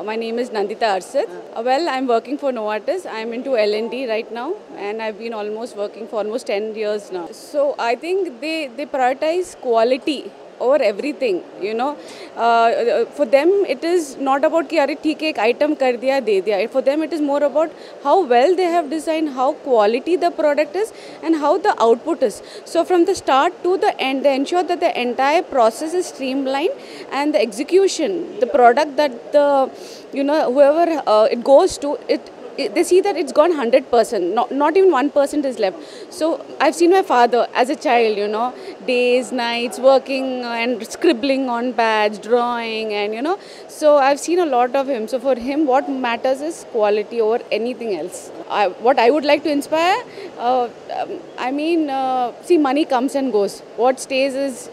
My name is Nandita Arsit. Well, I'm working for Novartis. I'm into L&D right now, and I've been almost working for almost 10 years now. So I think they prioritize quality over everything, for them it is not about कि अरे ठीक है एक item कर दिया दे दिया. For them it is more about how well they have designed, how quality the product is, and how the output is. So from the start to the end, they ensure that the entire process is streamlined, and the execution, the product that the whoever it goes to, they see that it's gone 100%, not even 1% is left. So I've seen my father as a child, days, nights, working and scribbling on pads, drawing, and so I've seen a lot of him. So for him, what matters is quality over anything else. What I would like to inspire, see, money comes and goes. What stays is,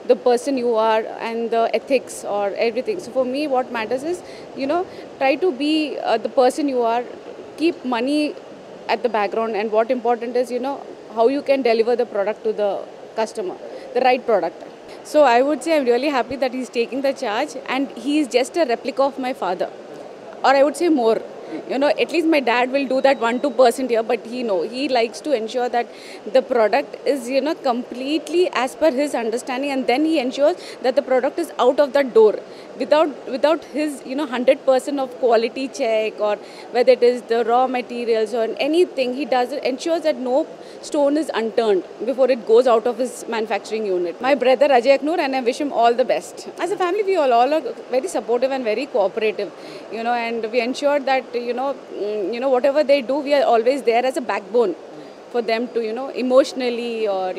the person you are and the ethics or everything. So for me, what matters is, try to be the person you are, keep money at the background, and what important is, how you can deliver the product to the customer, the right product. So I would say I'm really happy that he's taking the charge, and he's just a replica of my father, or I would say more. At least my dad will do that 1-2% here, but he likes to ensure that the product is, completely as per his understanding, and then he ensures that the product is out of that door without his, 100% of quality check, or whether it is the raw materials or anything. He does it, ensures that no stone is unturned before it goes out of his manufacturing unit. My brother Ajay Aknoor, and I wish him all the best. As a family, we all are very supportive and very cooperative, and we ensure that whatever they do, we are always there as a backbone for them to, emotionally or,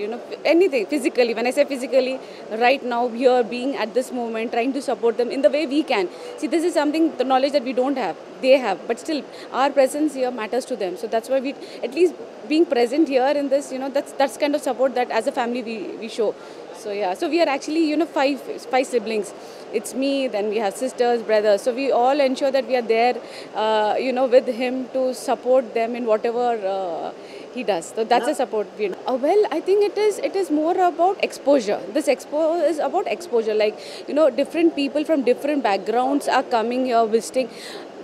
anything, physically. When I say physically, right now, here, being at this moment, trying to support them in the way we can. See, this is something, the knowledge that we don't have, they have, but still, our presence here matters to them. So that's why we, at least being present here in this, that's kind of support that as a family we show. So yeah, so we are actually, five siblings. It's me, then we have sisters, brothers. So we all ensure that we are there, with him to support them in whatever he does. So that's a support. Well, I think it is more about exposure. This expo is about exposure. Like, different people from different backgrounds are coming here, visiting.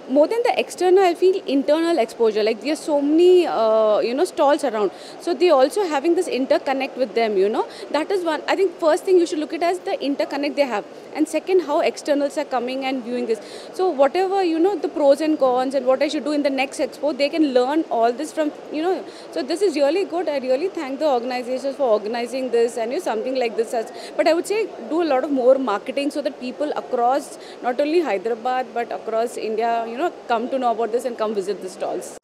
More than the external, I feel internal exposure. Like, there are so many, stalls around. So they also having this interconnect with them, That is one. I think first thing you should look at as the interconnect they have. And second, how externals are coming and viewing this. So whatever, the pros and cons and what I should do in the next expo, they can learn all this from, So this is really good. I really thank the organizations for organizing this and something like this. But I would say do a lot of more marketing so that people across, not only Hyderabad, but across India, come to know about this and come visit the stalls.